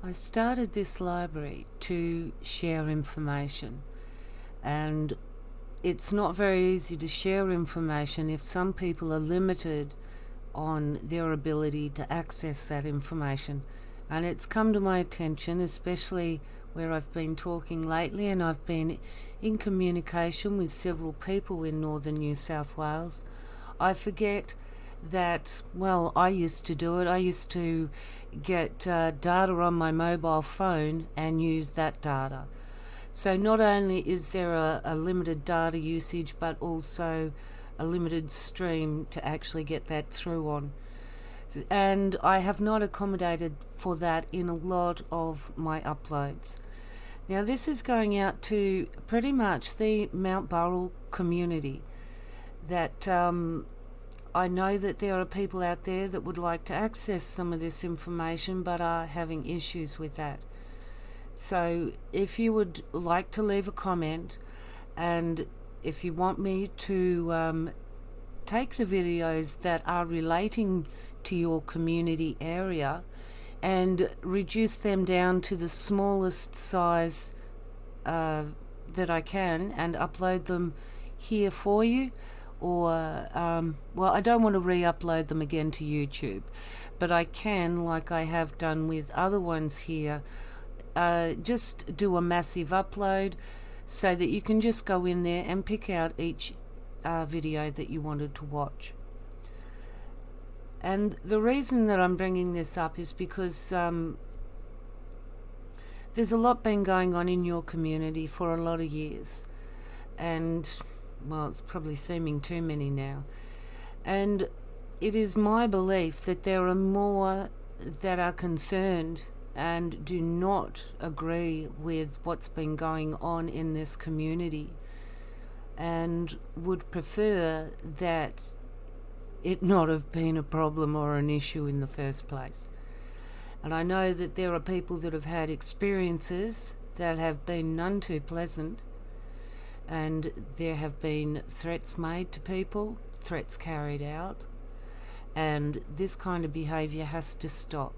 I started this library to share information, and it's not very easy to share information if some people are limited on their ability to access that information. And it's come to my attention, especially where I've been talking lately, and I've been in communication with several people in northern New South Wales. I forget that, well, I used to do it. I used to get data on my mobile phone and use that data. So not only is there a limited data usage, but also a limited stream to actually get that through on. And I have not accommodated for that in a lot of my uploads. Now this is going out to pretty much the Mt Burrell community. That I know that there are people out there that would like to access some of this information but are having issues with that. So if you would like to leave a comment, and if you want me to take the videos that are relating to your community area and reduce them down to the smallest size that I can and upload them here for you, or well, I don't want to re-upload them again to YouTube, but I can, like I have done with other ones here, just do a massive upload so that you can just go in there and pick out each video that you wanted to watch. And the reason that I'm bringing this up is because there's a lot been going on in your community for a lot of years, and well, it's probably seeming too many now. And it is my belief that there are more that are concerned and do not agree with what's been going on in this community, and would prefer that it not have been a problem or an issue in the first place. And I know that there are people that have had experiences that have been none too pleasant, and there have been threats made to people, threats carried out, and this kind of behaviour has to stop.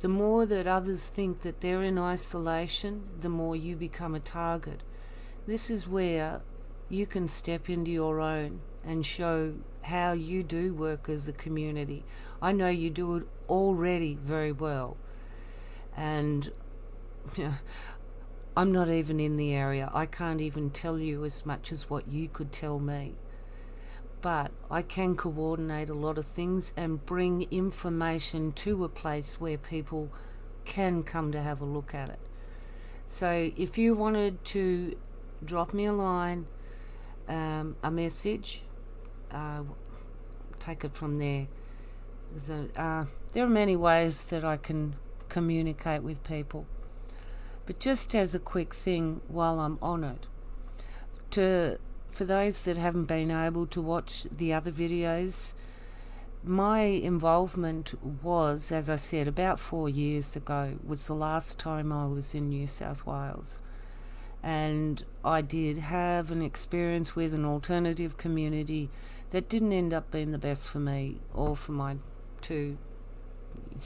The more that others think that they're in isolation, the more you become a target. This is where you can step into your own and show how you do work as a community. I know you do it already very well, and I'm not even in the area. I can't even tell you as much as what you could tell me. But I can coordinate a lot of things and bring information to a place where people can come to have a look at it. So if you wanted to drop me a line, a message, take it from there. There are many ways that I can communicate with people. But just as a quick thing while I'm on it, for those that haven't been able to watch the other videos, my involvement was, as I said, about 4 years ago was the last time I was in New South Wales. And I did have an experience with an alternative community that didn't end up being the best for me or for my two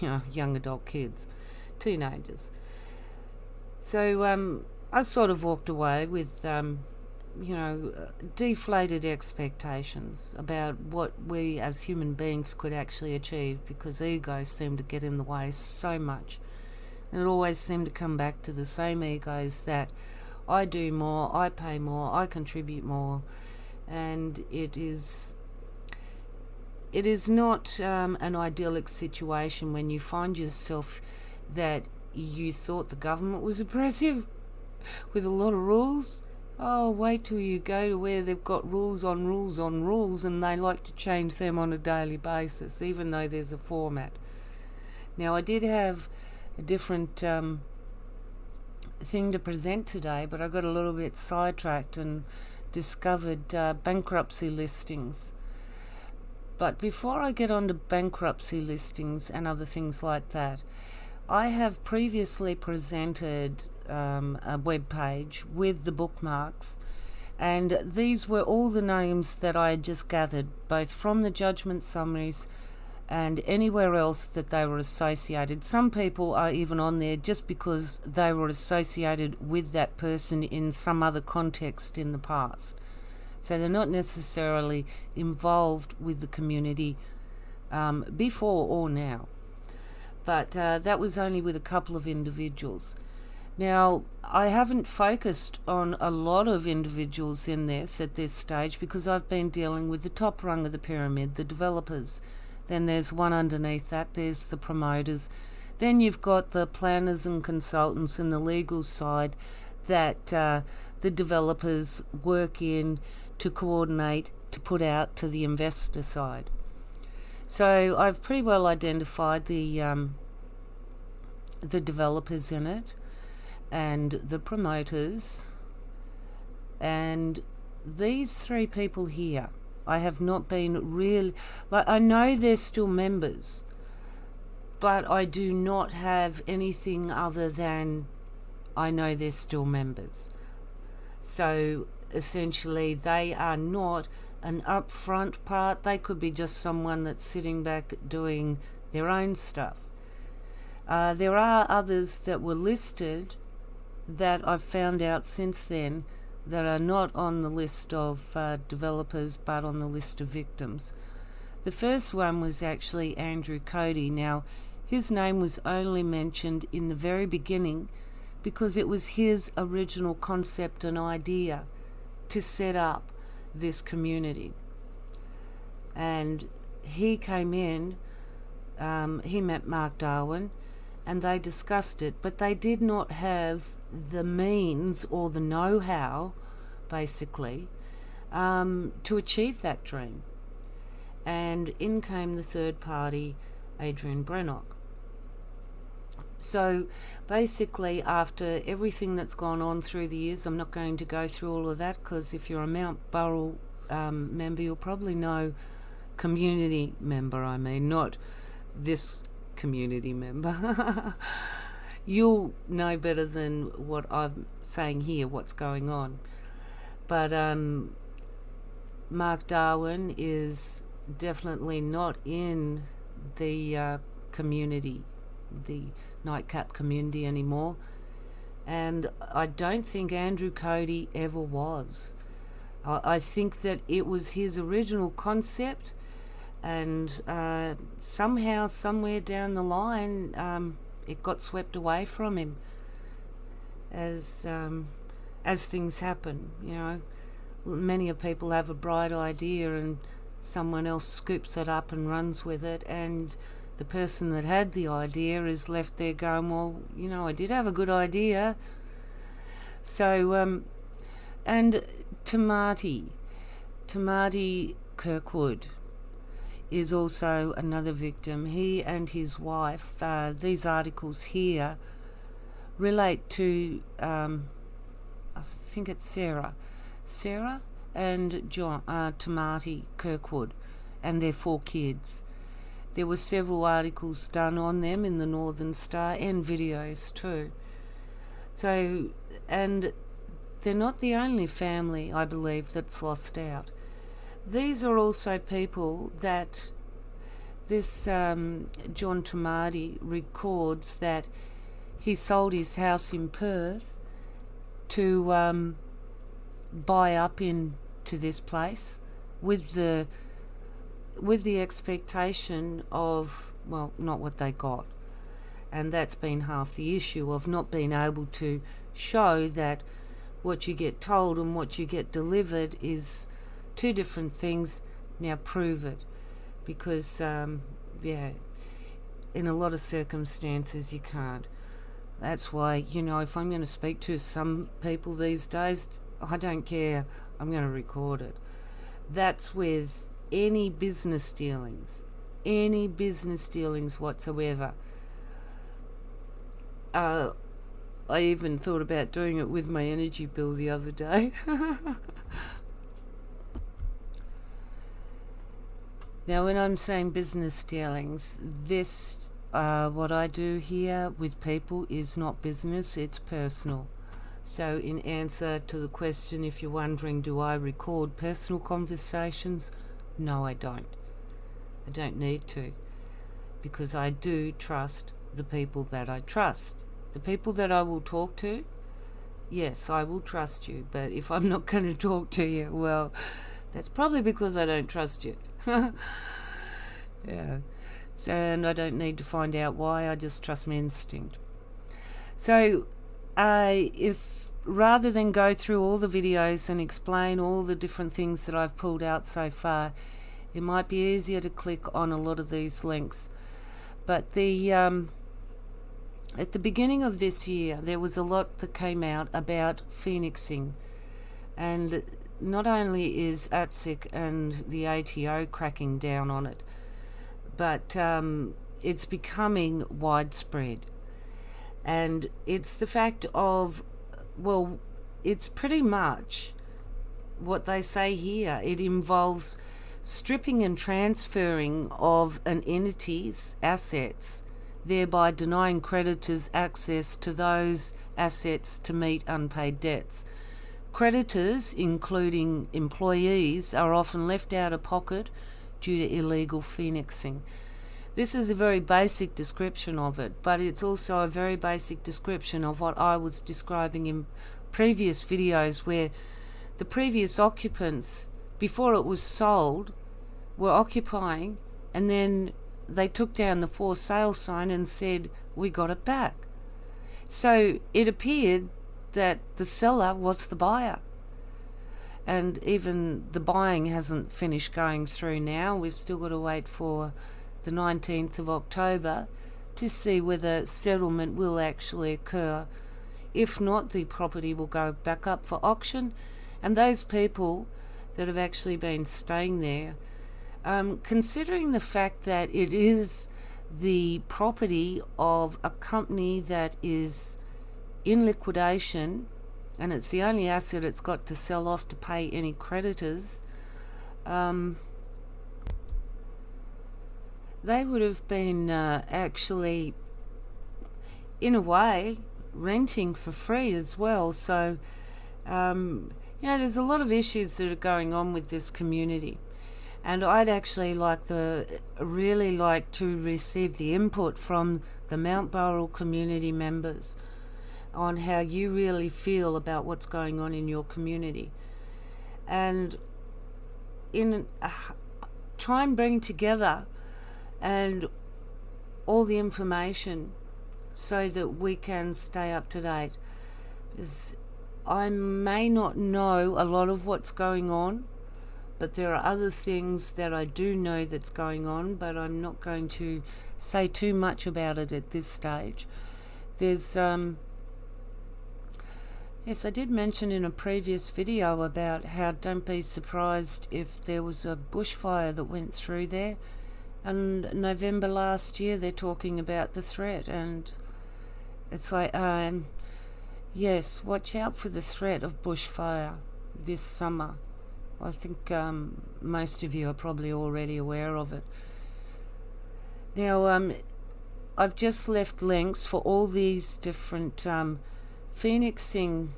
young adult kids, teenagers. So I sort of walked away with deflated expectations about what we as human beings could actually achieve, because ego seemed to get in the way so much. And it always seemed to come back to the same egos that I do more, I pay more, I contribute more. And it is not an idyllic situation when you find yourself that you thought the government was oppressive with a lot of rules. Oh, wait till you go to where they've got rules on rules on rules, and they like to change them on a daily basis, even though there's a format. Now, I did have a different thing to present today, but I got a little bit sidetracked and discovered bankruptcy listings. But before I get on to bankruptcy listings and other things like that, I have previously presented a web page with the bookmarks, and these were all the names that I had just gathered, both from the judgment summaries and anywhere else that they were associated. Some people are even on there just because they were associated with that person in some other context in the past. So they're not necessarily involved with the community before or now. But that was only with a couple of individuals. Now, I haven't focused on a lot of individuals in this at this stage because I've been dealing with the top rung of the pyramid, the developers. Then there's one underneath that, there's the promoters. Then you've got the planners and consultants and the legal side that the developers work in to coordinate, to put out to the investor side. So I've pretty well identified the developers in it and the promoters, and these three people here I have not been really, like, I know they're still members, but I do not have anything other than I know they're still members. So essentially they are not an upfront part. They could be just someone that's sitting back doing their own stuff. There are others that were listed that I've found out since then that are not on the list of developers but on the list of victims. The first one was actually Andrew Cody. Now, his name was only mentioned in the very beginning because it was his original concept and idea to set up this community. And he came in, he met Mark Darwin, and they discussed it, but they did not have the means or the know-how, basically, to achieve that dream. And in came the third party, Adrian Brennock. So basically, after everything that's gone on through the years, I'm not going to go through all of that because if you're a Mt Burrell member, you'll probably know community member, not this community member. You'll know better than what I'm saying here, what's going on. But Mark Darwin is definitely not in the community, the Nightcap community anymore. And I don't think Andrew Cody ever was. I think that it was his original concept, and somehow, somewhere down the line, it got swept away from him. As things happen, many of people have a bright idea and someone else scoops it up and runs with it, and the person that had the idea is left there going, well, I did have a good idea. So, and Tamati Kirkwood is also another victim. He and his wife, these articles here relate to, I think it's Sarah and John, Tamati Kirkwood and their 4 kids. There were several articles done on them in the Northern Star and videos too. So, and they're not the only family, I believe, that's lost out. These are also people that this John Tamati records that he sold his house in Perth to buy up into this place with the expectation of, well, not what they got. And that's been half the issue of not being able to show that what you get told and what you get delivered is 2 different things. Now prove it. Because, in a lot of circumstances you can't. That's why, if I'm going to speak to some people these days, I don't care. I'm going to record it. That's with any business dealings whatsoever. I even thought about doing it with my energy bill the other day. Now, when I'm saying business dealings, this, what I do here with people is not business, it's personal. So in answer to the question, if you're wondering, do I record personal conversations? No, I don't. I don't need to. because I do trust the people that I trust. The people that I will talk to, yes, I will trust you, but if I'm not going to talk to you, well, that's probably because I don't trust you. Yeah. So, and I don't need to find out why, I just trust my instinct. So, if rather than go through all the videos and explain all the different things that I've pulled out so far, it might be easier to click on a lot of these links. But at the beginning of this year, there was a lot that came out about phoenixing. And not only is ATSIC and the ATO cracking down on it, but it's becoming widespread. And it's the fact of, well, it's pretty much what they say here. It involves stripping and transferring of an entity's assets, thereby denying creditors access to those assets to meet unpaid debts. Creditors, including employees, are often left out of pocket due to illegal phoenixing. This is a very basic description of it, but it's also a very basic description of what I was describing in previous videos, where the previous occupants, before it was sold, were occupying, and then they took down the for sale sign and said, we got it back. So it appeared that the seller was the buyer. And even the buying hasn't finished going through now. We've still got to wait for the 19th of October to see whether settlement will actually occur. If not, the property will go back up for auction, and those people that have actually been staying there, considering the fact that it is the property of a company that is in liquidation, and it's the only asset it's got to sell off to pay any creditors, they would have been actually, in a way, renting for free as well. So, there's a lot of issues that are going on with this community. And I'd actually really like to receive the input from the Mt Burrell community members on how you really feel about what's going on in your community. And try and bring together and all the information so that we can stay up to date. Because I may not know a lot of what's going on, but there are other things that I do know that's going on, but I'm not going to say too much about it at this stage. There's yes, I did mention in a previous video about how don't be surprised if there was a bushfire that went through there. And November last year, they're talking about the threat, and it's like, yes, watch out for the threat of bushfire this summer. I think most of you are probably already aware of it. Now, I've just left links for all these different phoenixing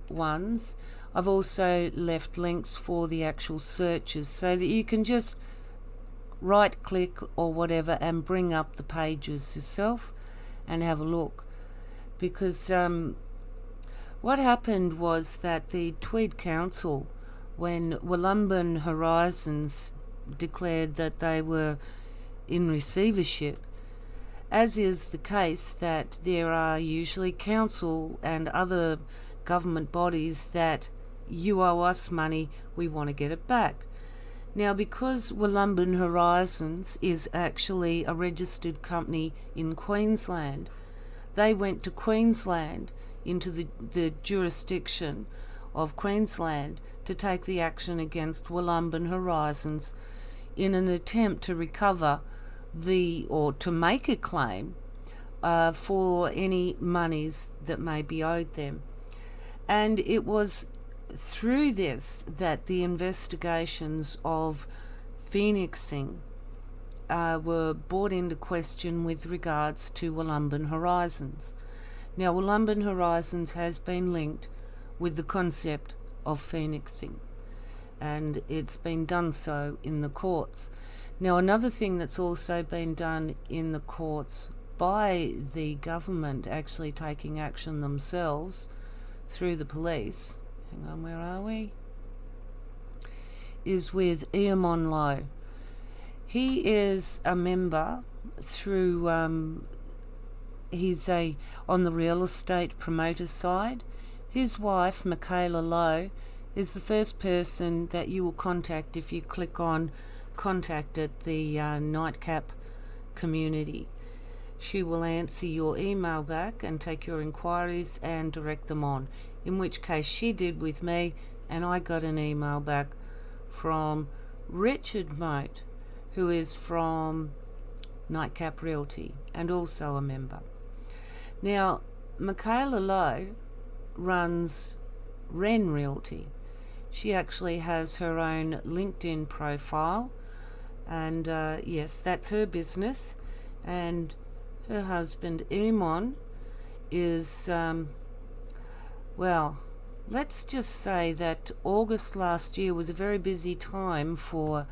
ones. I've also left links for the actual searches so that you can just right click or whatever and bring up the pages yourself and have a look. Because what happened was that the Tweed Council, when Wollumbin Horizons declared that they were in receivership, as is the case that there are usually council and other government bodies that you owe us money, we want to get it back. Now, because Wollumbin Horizons is actually a registered company in Queensland, they went to Queensland, into the jurisdiction of Queensland, to take the action against Wollumbin Horizons in an attempt to recover or to make a claim for any monies that may be owed them. And it was through this that the investigations of phoenixing were brought into question with regards to Wollumbin Horizons. Now, Wollumbin Horizons has been linked with the concept of phoenixing. and it's been done so in the courts. Now, another thing that's also been done in the courts by the government actually taking action themselves through the police, hang on, where are we? Is with Eamon Lowe. He is a member through, he's on the real estate promoter side. His wife, Michaela Lowe, is the first person that you will contact if you click on contact at the Nightcap community. She will answer your email back and take your inquiries and direct them on, in which case she did with me, and I got an email back from Richard Moat, who is from Nightcap Realty and also a member. Now, Michaela Lowe runs Wren Realty. She actually has her own LinkedIn profile, and yes, that's her business. And her husband Eamon is, well, let's just say that August last year was a very busy time for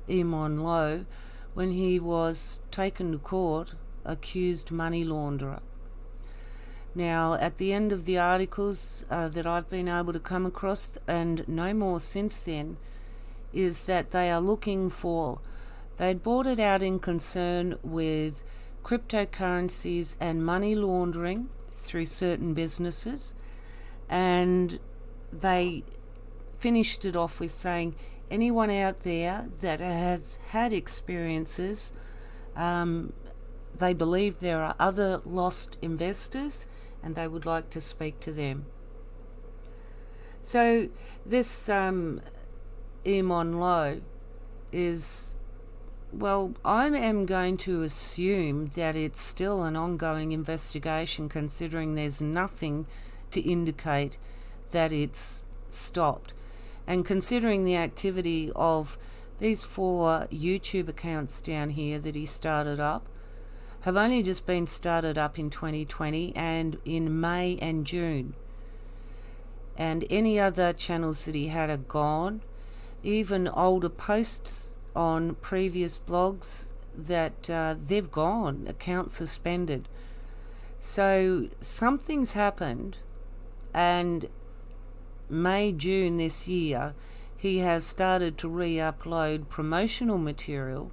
Eamon Lowe when he was taken to court accused money launderer. Now, at the end of the articles that I've been able to come across, and no more since then, is that they are looking for, they'd bought it out in concern with cryptocurrencies and money laundering through certain businesses, and they finished it off with saying anyone out there that has had experiences, they believe there are other lost investors and they would like to speak to them. So this Eamon Lowe is, well, I am going to assume that it's still an ongoing investigation, considering there's nothing to indicate that it's stopped. And considering the activity of these 4 YouTube accounts down here that he started up, have only just been started up in 2020 and in May and June. And any other channels that he had are gone. Even older posts on previous blogs that they've gone, accounts suspended. So something's happened, and May, June this year, he has started to re-upload promotional material,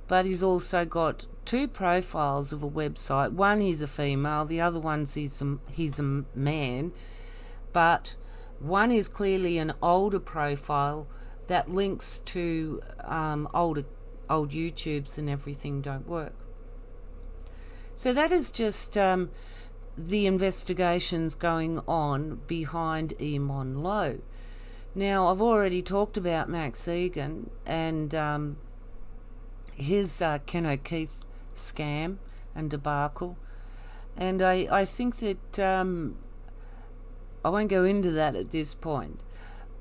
but he's also got 2 profiles of a website. One, he's a female, the other one's he's a man, but one is clearly an older profile that links to old YouTubes and everything don't work. So that is just the investigations going on behind Eamon Lowe. Now, I've already talked about Max Egan and his Ken O'Keefe scam and debacle, and I think that I won't go into that at this point,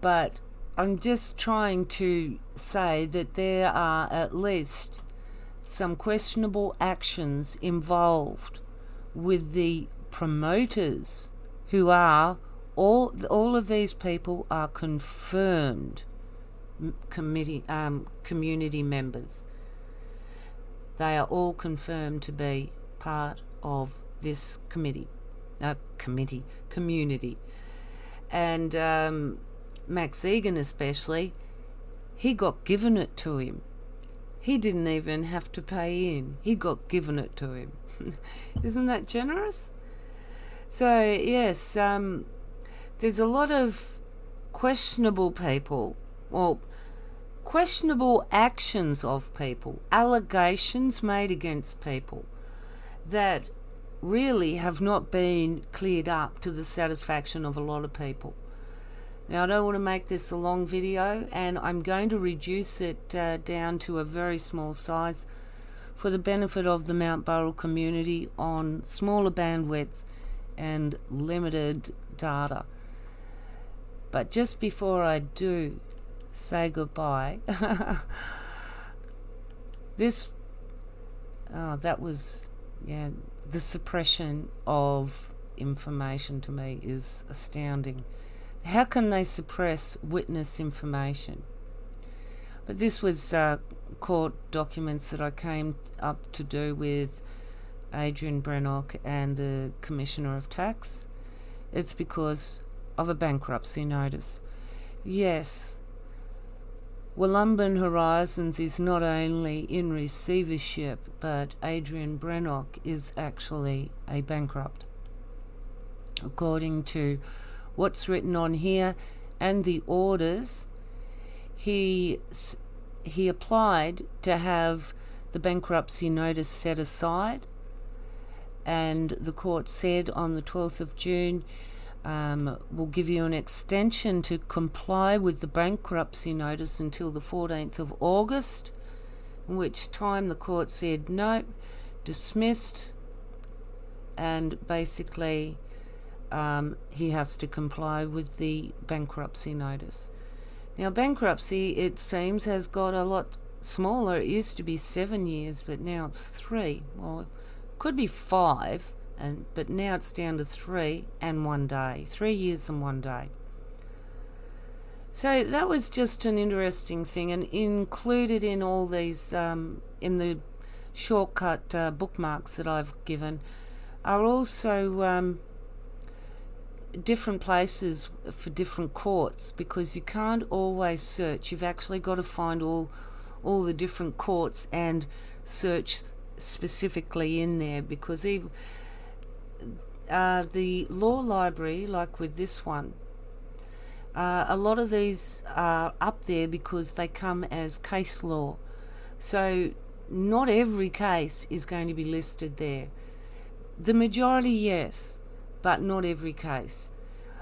but I'm just trying to say that there are at least some questionable actions involved with the promoters, who are all of these people are confirmed community members. They are all confirmed to be part of this community. And Max Egan especially, he got given it to him. He didn't even have to pay in. He got given it to him. Isn't that generous? So, yes, there's a lot of questionable people, well, questionable actions of people, allegations made against people that really have not been cleared up to the satisfaction of a lot of people. Now, I don't want to make this a long video, and I'm going to reduce it down to a very small size for the benefit of the Mt Burrell community on smaller bandwidth and limited data. But just before I do say goodbye, that was, the suppression of information to me is astounding. how can they suppress witness information? But this was court documents that I came up to do with Adrian Brennock and the Commissioner of Tax. It's because of a bankruptcy notice. Yes, Wollumbin Horizons is not only in receivership, but Adrian Brennock is actually a bankrupt. According to what's written on here and the orders, he applied to have the bankruptcy notice set aside, and the court said on the 12th of June, we'll give you an extension to comply with the bankruptcy notice until the 14th of August, in which time the court said no, dismissed, and basically he has to comply with the bankruptcy notice. Now, bankruptcy, it seems, has got a lot smaller. It used to be 7 years, but now it's 3. Well, it could be 5, but now it's down to 3 and 1 day. 3 years and 1 day. So that was just an interesting thing, and included in all these, in the shortcut bookmarks that I've given, are also different places for different courts, because you can't always search. You've actually got to find all the different courts and search specifically in there, because even the law library, like with this one, a lot of these are up there because they come as case law. So not every case is going to be listed there. The majority, yes, but not every case.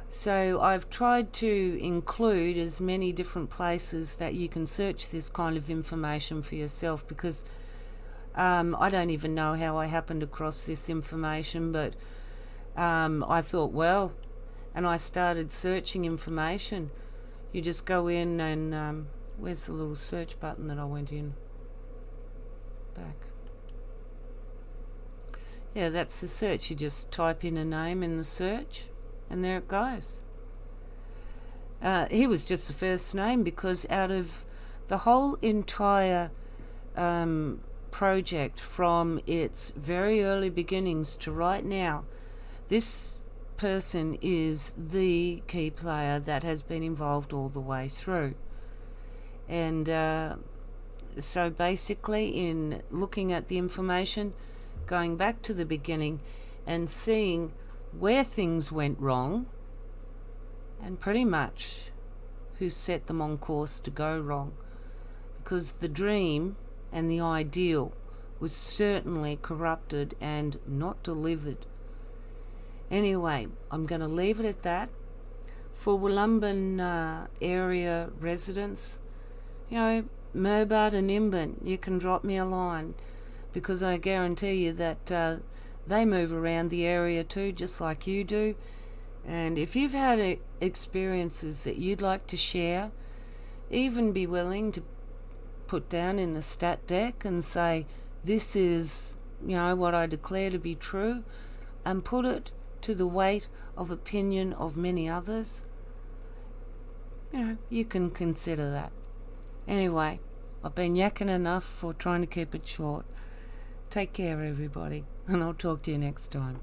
So I've tried to include as many different places that you can search this kind of information for yourself, because I don't even know how I happened across this information, but I thought, well, and I started searching information. You just go in and where's the little search button that I went in? Back. Yeah, that's the search. You just type in a name in the search, and there it goes. He was just the first name, because out of the whole entire project, from its very early beginnings to right now, this person is the key player that has been involved all the way through. And so basically, in looking at the information, going back to the beginning and seeing where things went wrong, and pretty much who set them on course to go wrong, because the dream and the ideal was certainly corrupted and not delivered. Anyway, I'm going to leave it at that. For Wollumbin area residents, Mobart and Imban, you can drop me a line, because I guarantee you that they move around the area too, just like you do. And if you've had experiences that you'd like to share, even be willing to put down in a stat deck and say, this is, what I declare to be true, and put it to the weight of opinion of many others, you can consider that. Anyway, I've been yakking enough for trying to keep it short. Take care, everybody, and I'll talk to you next time.